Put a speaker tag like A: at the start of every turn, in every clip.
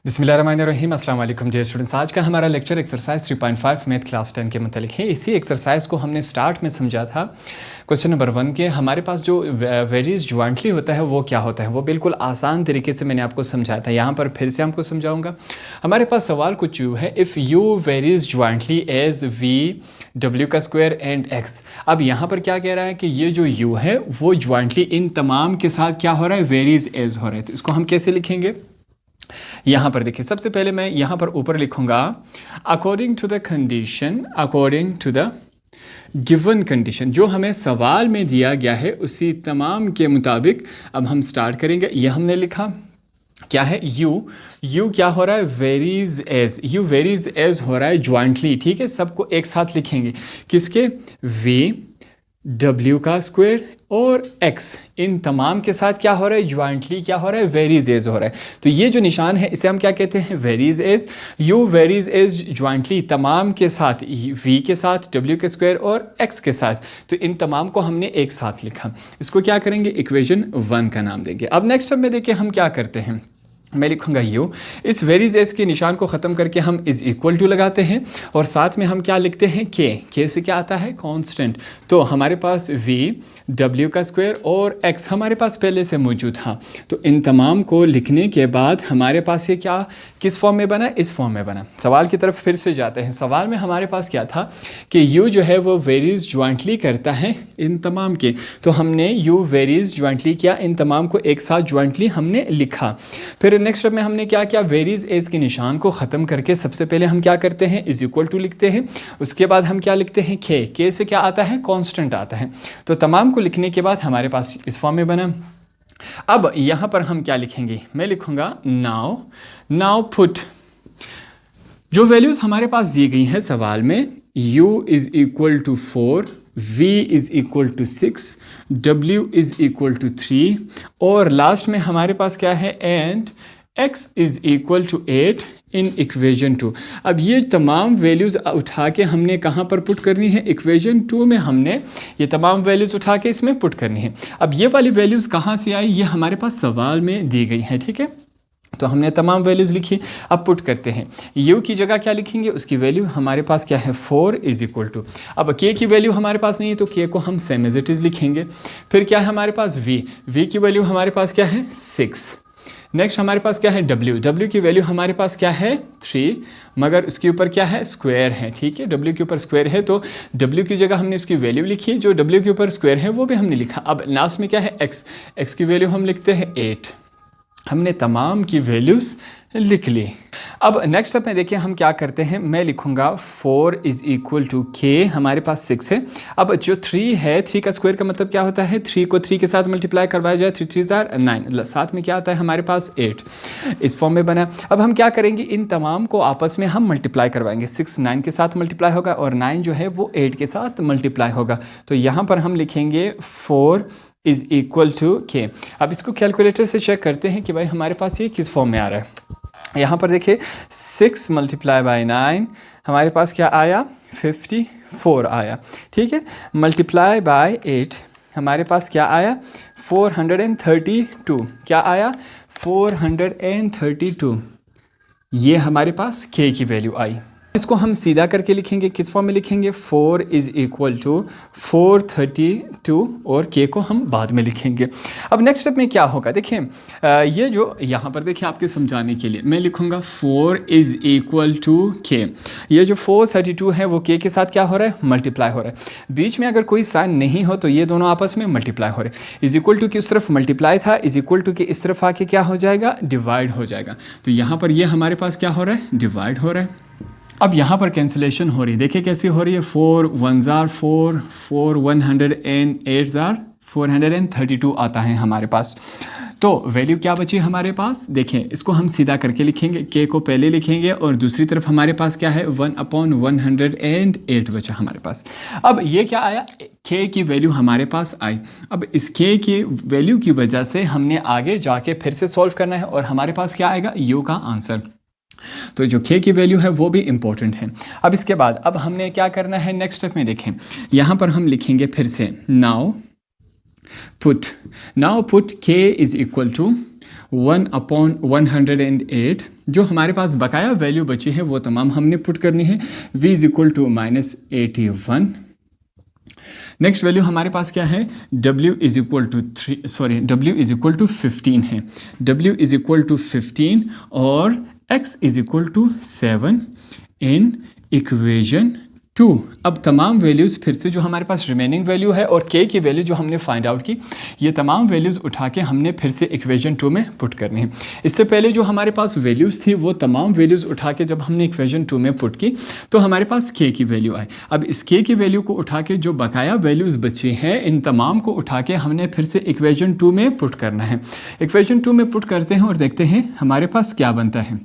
A: बिस्मिल्लाहिर्रहमानिर्रहीम अस्सलाम वालेकुम डियर स्टूडेंट्स। आज का हमारा लेक्चर एक्सरसाइज 3.5 मैथ क्लास 10 के मतलब है। इसी एक्सरसाइज को हमने स्टार्ट में समझा था क्वेश्चन नंबर 1 के हमारे पास जो वेरीज ज्वाइंटली होता है वो क्या होता है, वो बिल्कुल आसान तरीके से मैंने आपको समझाया था। यहाँ पर फिर से आपको समझाऊंगा। हमारे पास सवाल कुछ यू है, if u varies jointly as v डब्ल्यू का स्क्वायर एंड एक्स। अब यहाँ पर क्या कह रहा है कि ये जो यू है वो ज्वाइंटली इन तमाम के साथ क्या हो रहा है, वेरीज एज हो रहा है। तो इसको हम कैसे लिखेंगे, यहाँ पर देखिए सबसे पहले मैं यहाँ पर ऊपर लिखूंगा according to the condition, according to the given condition, जो हमें सवाल में दिया गया है उसी तमाम के मुताबिक अब हम स्टार्ट करेंगे। यह हमने लिखा क्या है, यू क्या हो रहा है, varies as, u varies as हो रहा है ज्वाइंटली, ठीक है। सबको एक साथ लिखेंगे, किसके, वी डब्ल्यू का स्क्वायर और x, इन तमाम के साथ क्या हो रहा है, ज्वाइंटली क्या हो रहा है, वेरीज एज हो रहा है। तो ये जो निशान है इसे हम क्या कहते हैं, varies as. U varies as jointly तमाम के साथ, v के साथ, w के स्क्वायर और x के साथ। तो इन तमाम को हमने एक साथ लिखा। इसको क्या करेंगे, इक्वेशन 1 का नाम देंगे। अब नेक्स्ट स्टेप में देखिए हम क्या करते हैं, मैं लिखूंगा यू, इस वेरीज एज के निशान को ख़त्म करके हम इज़ इक्वल टू लगाते हैं और साथ में हम क्या लिखते हैं, के से क्या आता है, कांस्टेंट। तो हमारे पास वी डब्ल्यू का स्क्वायर और एक्स हमारे पास पहले से मौजूद था। तो इन तमाम को लिखने के बाद हमारे पास ये क्या किस फॉर्म में बना, इस फॉर्म में बना। सवाल की तरफ फिर से जाते हैं। सवाल में हमारे पास क्या था कि यू जो है वो वेरीज ज्वाइंटली करता है इन तमाम के। तो हमने यू वेरीज ज्वाइंटली किया, इन तमाम को एक साथ ज्वाइंटली हमने लिखा। फिर नेक्स्ट स्टेप में हमने क्या किया, वेरीज एज के निशान को ख़त्म करके सबसे पहले हम क्या करते हैं, इज इक्वल टू लिखते हैं। उसके बाद हम क्या लिखते हैं, के से क्या आता है, कांस्टेंट आता है। तो तमाम को लिखने के बाद हमारे पास इस फॉर्म में बना। अब यहाँ पर हम क्या लिखेंगे, मैं लिखूंगा नाउ पुट, जो वैल्यूज़ हमारे पास दी गई हैं सवाल में, u is equal to 4, v is equal to 6, w is equal to 3 और लास्ट में हमारे पास क्या है, and x is equal to 8 in equation 2। अब ये तमाम वैल्यूज़ उठा के हमने कहाँ पर पुट करनी है, इक्वेशन 2 में हमने ये तमाम वैल्यूज़ उठा के इसमें पुट करनी है। अब ये वाली वैल्यूज़ कहाँ से आई, ये हमारे पास सवाल में दी गई है, ठीक है। तो हमने तमाम वैल्यूज़ लिखी। अब पुट करते हैं, u की जगह क्या लिखेंगे, उसकी वैल्यू हमारे पास क्या है, 4 इज़ इक्वल टू, अब k की वैल्यू हमारे पास नहीं है तो k को हम सेम एज इट इज़ लिखेंगे। फिर क्या है हमारे पास, v की वैल्यू हमारे पास क्या है, 6। नेक्स्ट हमारे पास क्या है, w की वैल्यू हमारे पास क्या है, 3, मगर उसके ऊपर क्या है, स्क्वायर है, ठीक है। w के ऊपर स्क्वायर है तो w की जगह हमने उसकी वैल्यू लिखी, जो w के ऊपर स्क्वायर है वो भी हमने लिखा। अब लास्ट में क्या है, x की वैल्यू हम लिखते हैं 8। हमने तमाम की वैल्यूज़ लिख ली। अब नेक्स्ट स्टेप में देखिए हम क्या करते हैं, मैं लिखूंगा 4 इज़ इक्वल टू के, हमारे पास 6 है। अब जो 3 है, 3 का स्क्वायर का मतलब क्या होता है, 3 को 3 के साथ मल्टीप्लाई करवाया जाए, 3 3 जार 9, साथ में क्या आता है हमारे पास 8, इस फॉर्म में बना। अब हम क्या करेंगे, इन तमाम को आपस में हम मल्टीप्लाई करवाएंगे। 6 9 के साथ मल्टीप्लाई होगा और 9 जो है वो 8 के साथ मल्टीप्लाई होगा। तो यहाँ पर हम लिखेंगे 4 इज़ इक्वल टू के। अब इसको कैलकुलेटर से चेक करते हैं कि भाई हमारे पास ये किस फॉर्म में आ रहा है। यहाँ पर देखिए 6 मल्टीप्लाई बाई 9 हमारे पास क्या आया, 54 आया, ठीक है। मल्टीप्लाई बाई 8 हमारे पास क्या आया, 432, क्या आया, 432। ये हमारे पास k की वैल्यू आई। इसको हम सीधा करके लिखेंगे, किस फॉर्म में लिखेंगे, 4 इज़ इक्वल टू 432 और k को हम बाद में लिखेंगे। अब नेक्स्ट स्टेप में क्या होगा, देखिए ये जो यहाँ पर देखिए आपके समझाने के लिए मैं लिखूँगा 4 इज़ इक्वल टू k। ये जो 432 है वो k के साथ क्या हो रहा है, मल्टीप्लाई हो रहा है। बीच में अगर कोई साइन नहीं हो तो ये दोनों आपस में मल्टीप्लाई हो रहे हैं। इज़ इक्वल टू की उस तरफ मल्टीप्लाई था, इज़ इक्वल टू के इस तरफ आके क्या हो जाएगा, डिवाइड हो जाएगा। तो यहाँ पर ये हमारे पास क्या हो रहा है, डिवाइड हो रहा है। अब यहाँ पर कैंसिलेशन हो रही है, देखिए कैसी हो रही है, 4 1 जार 4, 4 108 जार 432 आता है हमारे पास। तो वैल्यू क्या बची हमारे पास, देखें इसको हम सीधा करके लिखेंगे, k को पहले लिखेंगे और दूसरी तरफ हमारे पास क्या है, 1/108 बचा हमारे पास। अब ये क्या आया, k की वैल्यू हमारे पास आई। अब इस k की वैल्यू की वजह से हमने आगे जाके फिर से सॉल्व करना है और हमारे पास क्या आएगा, u का आंसर। तो जो k की वैल्यू है वो भी इम्पोर्टेंट है। अब इसके बाद अब हमने क्या करना है, नेक्स्ट स्टेप में देखें, यहाँ पर हम लिखेंगे फिर से now put k is equal to 1/108 जो हमारे पास बकाया वैल्यू बची है वो तमाम हमने पुट करनी है। v is equal to -81। Next value हमारे पास क्या है, w इज इक्वल टू 15 है, w इज इक्वल टू 15 और x is equal to 7 in equation 2। अब तमाम वैल्यूज़ फिर से जो हमारे पास रिमेनिंग वैल्यू है और k की वैल्यू जो हमने फाइंड आउट की, ये तमाम वैल्यूज़ उठा के हमने फिर से इक्वेशन 2 में पुट करनी है। इससे पहले जो हमारे पास वैल्यूज़ थी वो तमाम वैल्यूज़ उठा के जब हमने इक्वेशन 2 में पुट की तो हमारे पास k की वैल्यू आई। अब इस k की वैल्यू को उठा के जो बकाया वैल्यूज़ बची हैं इन तमाम को उठा के हमने फिर से इक्वेशन 2 में पुट करना है। इक्वेशन 2 में पुट करते हैं और देखते हैं हमारे पास क्या बनता है।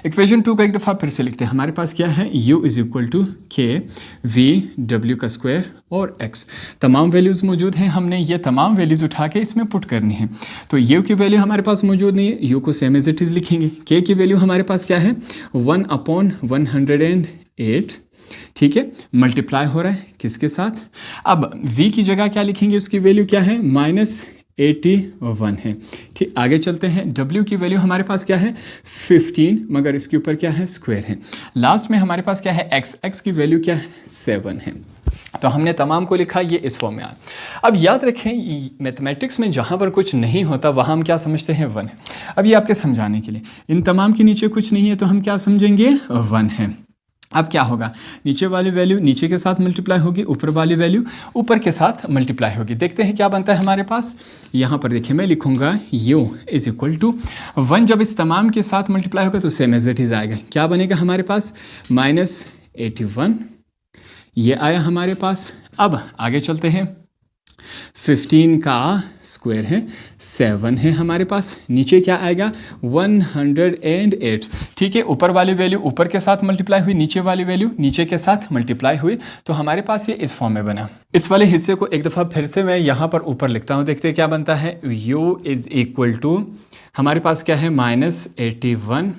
A: इक्वेशन 2 का एक दफ़ा फिर से लिखते हैं। हमारे पास क्या है, u इज़ इक्वल टू के वी डब्ल्यू का स्क्वायर और x। तमाम वैल्यूज़ मौजूद हैं, हमने ये तमाम वैल्यूज़ उठा के इसमें पुट करनी है। तो u की वैल्यू हमारे पास मौजूद नहीं है, u को सेम एज इट इज़ लिखेंगे। k की वैल्यू हमारे पास क्या है, 1/108, ठीक है, मल्टीप्लाई हो रहा है किसके साथ। अब v की जगह क्या लिखेंगे, उसकी वैल्यू क्या है, -81 है। ठीक, आगे चलते हैं। w की वैल्यू हमारे पास क्या है, 15, मगर इसके ऊपर क्या है, स्क्वायर है। लास्ट में हमारे पास क्या है, x की वैल्यू क्या है, 7 है। तो हमने तमाम को लिखा, ये इस फॉर्म में आया। अब याद रखें मैथमेटिक्स में जहाँ पर कुछ नहीं होता वहाँ हम क्या समझते हैं, 1 है। अब ये आपके समझाने के लिए, इन तमाम के नीचे कुछ नहीं है तो हम क्या समझेंगे, 1 है। अब क्या होगा, नीचे वाली वैल्यू नीचे के साथ मल्टीप्लाई होगी, ऊपर वाली वैल्यू ऊपर के साथ मल्टीप्लाई होगी। देखते हैं क्या बनता है हमारे पास। यहाँ पर देखिए मैं लिखूंगा u इज इक्वल टू 1। जब इस तमाम के साथ मल्टीप्लाई होगा तो सेम एज इट इज आएगा। क्या बनेगा हमारे पास, -81, ये आया हमारे पास। अब आगे चलते हैं। 15 का स्क्वायर है, 7 है हमारे पास। नीचे क्या आएगा, 108। ठीक है, ऊपर वाली वैल्यू ऊपर के साथ मल्टीप्लाई हुई, नीचे वाली वैल्यू नीचे के साथ मल्टीप्लाई हुई, तो हमारे पास ये इस फॉर्म में बना। इस वाले हिस्से को एक दफ़ा फिर से मैं यहाँ पर ऊपर लिखता हूँ, देखते हैं क्या बनता है। u इज इक्वल टू हमारे पास क्या है, -81,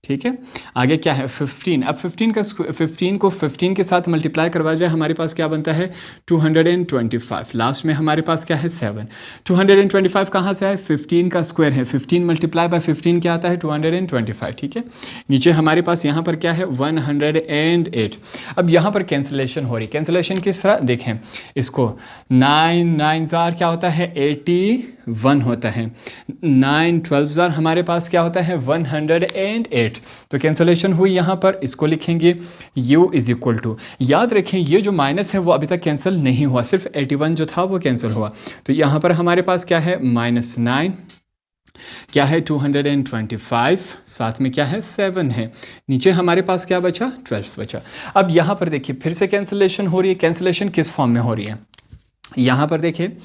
A: ठीक है। आगे क्या है, 15। अब 15 को 15 के साथ मल्टीप्लाई करवा जाए, हमारे पास क्या बनता है, 225। लास्ट में हमारे पास क्या है, 7। 225 कहाँ से है, 15 का स्क्वायर है, 15 मल्टीप्लाई बाय 15 क्या आता है, 225, ठीक है। नीचे हमारे पास यहाँ पर क्या है, 108। अब यहाँ पर कैंसिलेशन हो रही, कैंसिलेशन किस तरह देखें इसको, 9 जार क्या होता है, 81 होता है, 9 12 जार हमारे पास क्या होता है, 108। तो कैंसलेशन हुई यहाँ पर, इसको लिखेंगे u इज इक्वल टू, याद रखें ये जो माइनस है वो अभी तक कैंसिल नहीं हुआ, सिर्फ 81 जो था वो कैंसिल हुआ। तो यहाँ पर हमारे पास क्या है, -9, क्या है 225, साथ में क्या है 7 है, नीचे हमारे पास क्या बचा, 12 बचा। अब यहाँ पर देखिए फिर से कैंसलेशन हो रही है। कैंसलेशन किस फॉर्म में हो रही है, यहाँ पर देखिए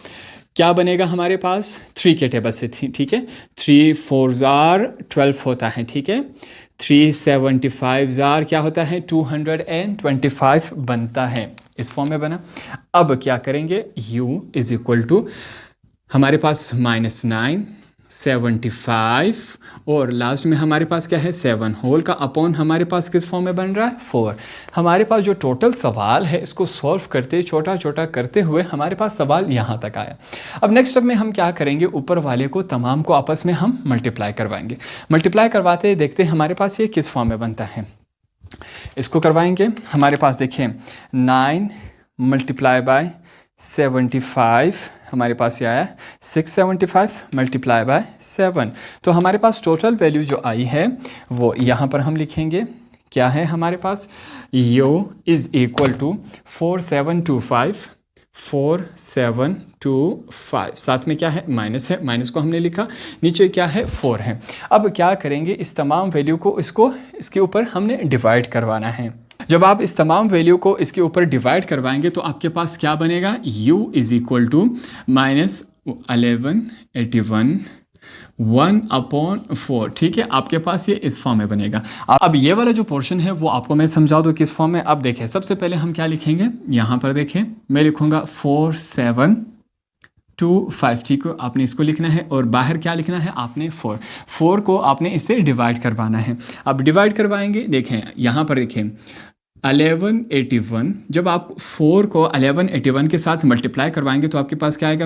A: क्या बनेगा हमारे पास, 3 के टेबल से, ठीक है। 3 4 जार 12 होता है, ठीक है। 375 जार क्या होता है, 225 बनता है, इस फॉर्म में बना। अब क्या करेंगे, u इज इक्वल टू हमारे पास -9 75 और लास्ट में हमारे पास क्या है, 7 होल का अपॉन हमारे पास किस फॉर्म में बन रहा है, 4। हमारे पास जो टोटल सवाल है इसको सॉल्व करते छोटा छोटा करते हुए हमारे पास सवाल यहाँ तक आया। अब नेक्स्ट स्टेप में हम क्या करेंगे, ऊपर वाले को तमाम को आपस में हम मल्टीप्लाई करवाएंगे। मल्टीप्लाई करवाते देखते हैं हमारे पास ये किस फॉर्म में बनता है। इसको करवाएंगे, हमारे पास देखिए 9 मल्टीप्लाई बाय 75 हमारे पास ये आया 675 मल्टीप्लाई बाय 7। तो हमारे पास टोटल वैल्यू जो आई है वो यहाँ पर हम लिखेंगे, क्या है हमारे पास, u इज़ इक्वल टू 4725, साथ में क्या है, माइनस है, माइनस को हमने लिखा, नीचे क्या है 4 है। अब क्या करेंगे, इस तमाम वैल्यू को इसके ऊपर हमने डिवाइड करवाना है। जब आप इस तमाम वैल्यू को इसके ऊपर डिवाइड करवाएंगे तो आपके पास क्या बनेगा, u इज़ इक्वल टू -1181 1/4, ठीक है। आपके पास ये इस फॉर्म में बनेगा। अब ये वाला जो पोर्शन है वो आपको मैं समझा दूँ किस फॉर्म में। अब देखें, सबसे पहले हम क्या लिखेंगे, यहाँ पर देखें मैं लिखूँगा 4725, ठीक है। आपने इसको लिखना है और बाहर क्या लिखना है, आपने 4 को आपने इससे डिवाइड करवाना है। अब डिवाइड करवाएंगे, देखें यहाँ पर देखें 1181, जब आप 4 को 1181 के साथ मल्टीप्लाई करवाएंगे तो आपके पास क्या आएगा,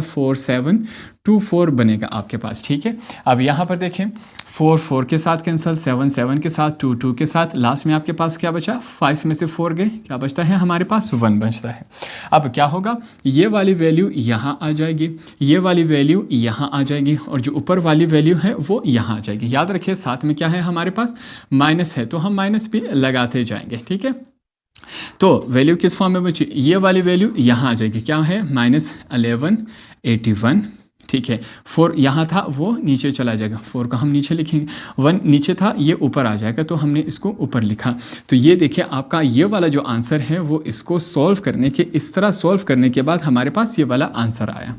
A: 2 4 बनेगा आपके पास, ठीक है। अब यहाँ पर देखें 4 4 के साथ कैंसिल, 7 7 के साथ, 2 2 के साथ, लास्ट में आपके पास क्या बचा, 5 में से 4 गए, क्या बचता है हमारे पास, 1 बचता है। अब क्या होगा, ये वाली वैल्यू यहाँ आ जाएगी, ये वाली वैल्यू यहाँ आ जाएगी, और जो ऊपर वाली वैल्यू है वो यहाँ आ जाएगी। याद रखिए साथ में क्या है हमारे पास, माइनस है, तो हम माइनस भी लगाते जाएंगे, ठीक है। तो वैल्यू किस फॉर्म में बची, ये वाली वैल्यू यहाँ आ जाएगी, क्या है, -1181, ठीक है। 4 यहाँ था वो नीचे चला जाएगा, 4 का हम नीचे लिखेंगे, 1 नीचे था ये ऊपर आ जाएगा, तो हमने इसको ऊपर लिखा। तो ये देखिए आपका ये वाला जो आंसर है वो इसको सॉल्व करने के, इस तरह सॉल्व करने के बाद हमारे पास ये वाला आंसर आया।